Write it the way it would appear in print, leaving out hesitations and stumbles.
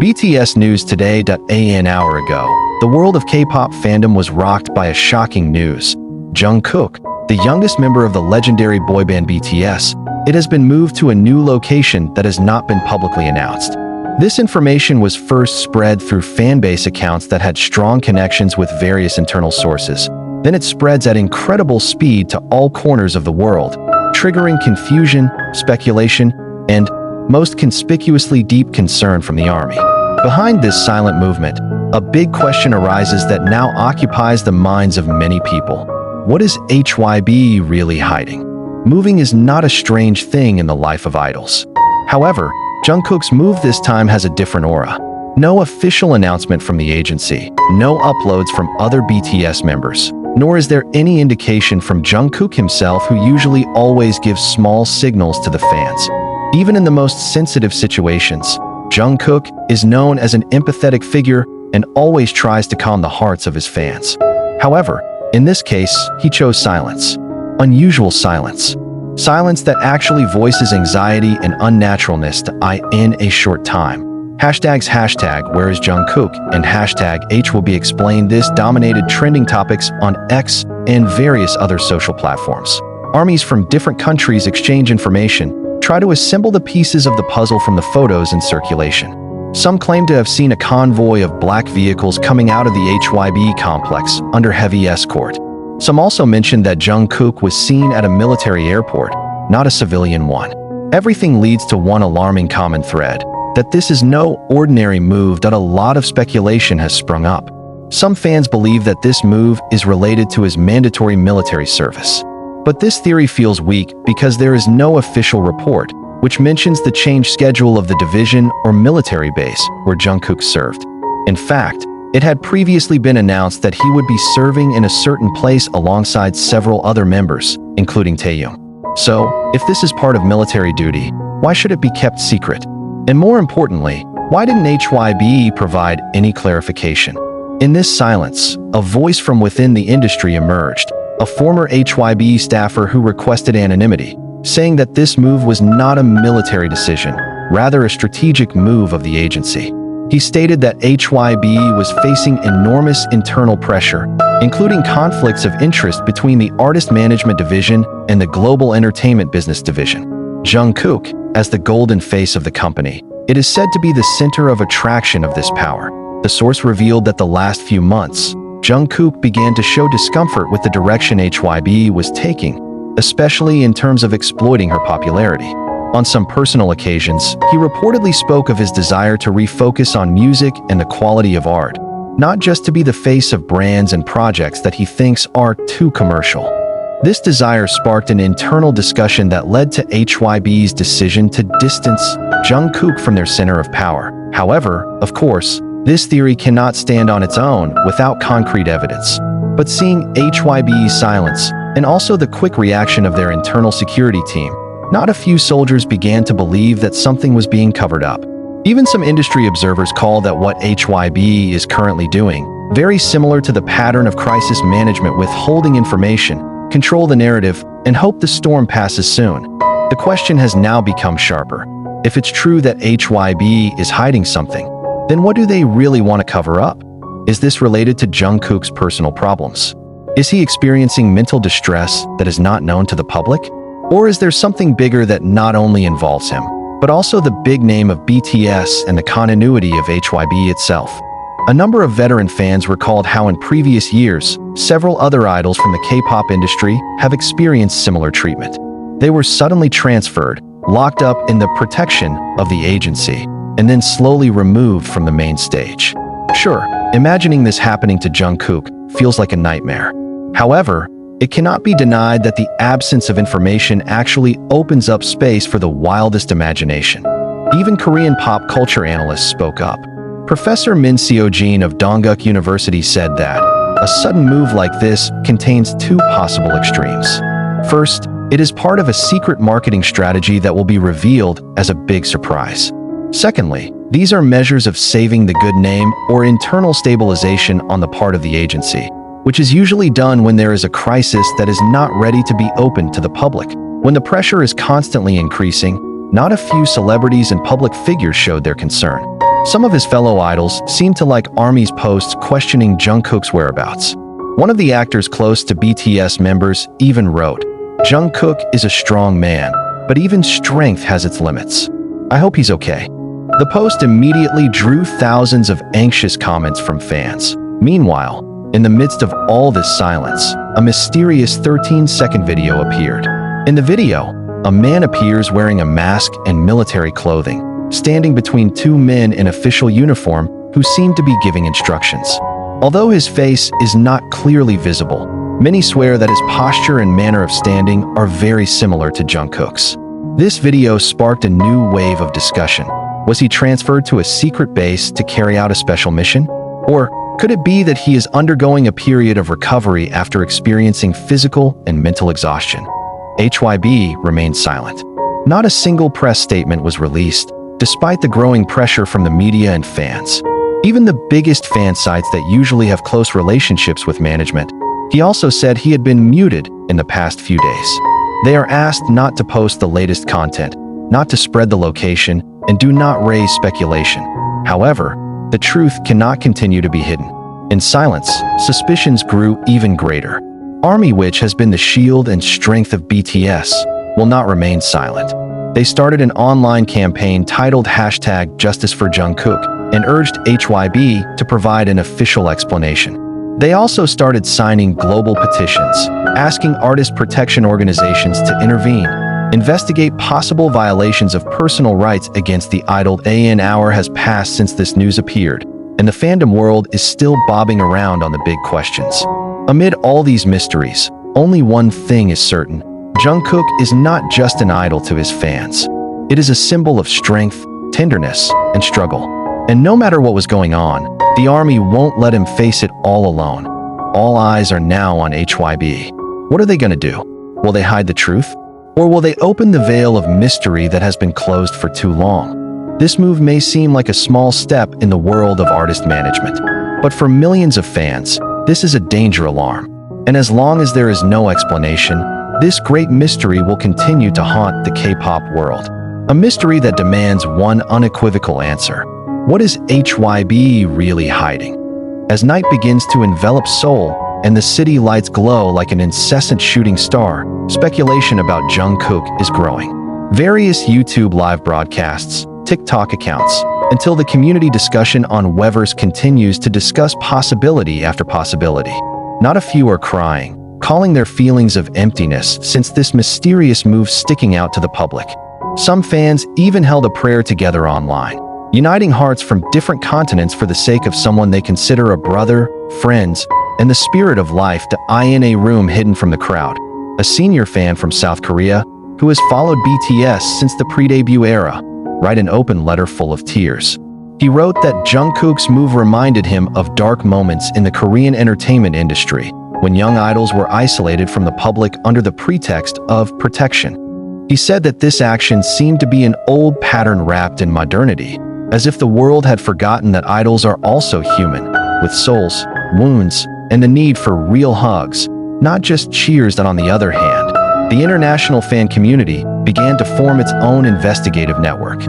BTS News Today. An hour ago, the world of K-pop fandom was rocked by a shocking news. Jungkook, the youngest member of the legendary boy band BTS, it has been moved to a new location that has not been publicly announced. This information was first spread through fanbase accounts that had strong connections with various internal sources. Then it spreads at incredible speed to all corners of the world, triggering confusion, speculation, and, most conspicuously, deep concern from the army. Behind this silent movement, a big question arises that now occupies the minds of many people. What is HYBE really hiding? Moving is not a strange thing in the life of idols. However, Jungkook's move this time has a different aura. No official announcement from the agency, no uploads from other BTS members, nor is there any indication from Jungkook himself, who usually always gives small signals to the fans. Even in the most sensitive situations, Jungkook is known as an empathetic figure and always tries to calm the hearts of his fans. However, in this case, he chose silence. Unusual silence. Silence that actually voices anxiety and unnaturalness in a short time. Hashtag where is Jungkook and hashtag H will be explained. This dominated trending topics on X and various other social platforms. Armies from different countries exchange information, try to assemble the pieces of the puzzle from the photos in circulation. Some claim to have seen a convoy of black vehicles coming out of the HYBE complex under heavy escort. Some also mentioned that Jungkook was seen at a military airport, not a civilian one. Everything leads to one alarming common thread, that this is no ordinary move. A lot of speculation has sprung up. Some fans believe that this move is related to his mandatory military service. But this theory feels weak because there is no official report which mentions the changed schedule of the division or military base where Jungkook served. In fact, it had previously been announced that he would be serving in a certain place alongside several other members, including Taeyong. So, if this is part of military duty, why should it be kept secret? And more importantly, why didn't HYBE provide any clarification? In this silence, a voice from within the industry emerged, a former HYBE staffer who requested anonymity, saying that this move was not a military decision, rather a strategic move of the agency. He stated that HYBE was facing enormous internal pressure, including conflicts of interest between the artist management division and the global entertainment business division. Jungkook, as the golden face of the company, it is said to be the center of attraction of this power. The source revealed that the last few months, Jungkook began to show discomfort with the direction HYBE was taking, especially in terms of exploiting her popularity. On some personal occasions, he reportedly spoke of his desire to refocus on music and the quality of art, not just to be the face of brands and projects that he thinks are too commercial. This desire sparked an internal discussion that led to HYBE's decision to distance Jungkook from their center of power. However, of course, this theory cannot stand on its own without concrete evidence. But seeing HYBE's silence, and also the quick reaction of their internal security team, not a few soldiers began to believe that something was being covered up. Even some industry observers call that what HYBE is currently doing, very similar to the pattern of crisis management, withholding information, control the narrative, and hope the storm passes soon. The question has now become sharper. If it's true that HYBE is hiding something, then what do they really want to cover up? Is this related to Jungkook's personal problems? Is he experiencing mental distress that is not known to the public? Or is there something bigger that not only involves him, but also the big name of BTS and the continuity of HYBE itself? A number of veteran fans recalled how in previous years, several other idols from the K-pop industry have experienced similar treatment. They were suddenly transferred, locked up in the protection of the agency, and then slowly removed from the main stage. Sure, imagining this happening to Jungkook feels like a nightmare. However, it cannot be denied that the absence of information actually opens up space for the wildest imagination. Even Korean pop culture analysts spoke up. Professor Min Seo-jin of Dongguk University said that a sudden move like this contains two possible extremes. First, it is part of a secret marketing strategy that will be revealed as a big surprise. Secondly, these are measures of saving the good name or internal stabilization on the part of the agency, which is usually done when there is a crisis that is not ready to be opened to the public. When the pressure is constantly increasing, not a few celebrities and public figures showed their concern. Some of his fellow idols seemed to like ARMY's posts questioning Jungkook's whereabouts. One of the actors close to BTS members even wrote, "Jungkook is a strong man, but even strength has its limits. I hope he's okay." The post immediately drew thousands of anxious comments from fans. Meanwhile, in the midst of all this silence, a mysterious 13-second video appeared. In the video, a man appears wearing a mask and military clothing, standing between two men in official uniform who seem to be giving instructions. Although his face is not clearly visible, many swear that his posture and manner of standing are very similar to Jungkook's. This video sparked a new wave of discussion. Was he transferred to a secret base to carry out a special mission? Or could it be that he is undergoing a period of recovery after experiencing physical and mental exhaustion? HYBE remained silent. Not a single press statement was released, despite the growing pressure from the media and fans. Even the biggest fan sites that usually have close relationships with management. He also said he had been muted in the past few days. They are asked not to post the latest content, not to spread the location, and do not raise speculation. However, the truth cannot continue to be hidden. In silence, suspicions grew even greater. ARMY, which has been the shield and strength of BTS, will not remain silent. They started an online campaign titled #JusticeForJungkook and urged HYBE to provide an official explanation. They also started signing global petitions, asking artist protection organizations to intervene, investigate possible violations of personal rights against the idol. An hour has passed since this news appeared, and the fandom world is still bobbing around on the big questions. Amid all these mysteries, only one thing is certain. Jungkook is not just an idol to his fans. It is a symbol of strength, tenderness, and struggle. And no matter what was going on, the ARMY won't let him face it all alone. All eyes are now on HYBE. What are they going to do? Will they hide the truth? Or will they open the veil of mystery that has been closed for too long? This move may seem like a small step in the world of artist management, but for millions of fans, this is a danger alarm. And as long as there is no explanation, this great mystery will continue to haunt the K-pop world. A mystery that demands one unequivocal answer. What is HYBE really hiding? As night begins to envelop Seoul and the city lights glow like an incessant shooting star, speculation about Jungkook is growing. Various YouTube live broadcasts, TikTok accounts, until the community discussion on Weverse continues to discuss possibility after possibility. Not a few are crying, calling their feelings of emptiness since this mysterious move sticking out to the public. Some fans even held a prayer together online, uniting hearts from different continents for the sake of someone they consider a brother, friends, and the spirit of life. In a room hidden from the crowd, a senior fan from South Korea, who has followed BTS since the pre-debut era, wrote an open letter full of tears. He wrote that Jungkook's move reminded him of dark moments in the Korean entertainment industry, when young idols were isolated from the public under the pretext of protection. He said that this action seemed to be an old pattern wrapped in modernity, as if the world had forgotten that idols are also human, with souls, wounds, and the need for real hugs, not just cheers. That on the other hand, the international fan community began to form its own investigative network.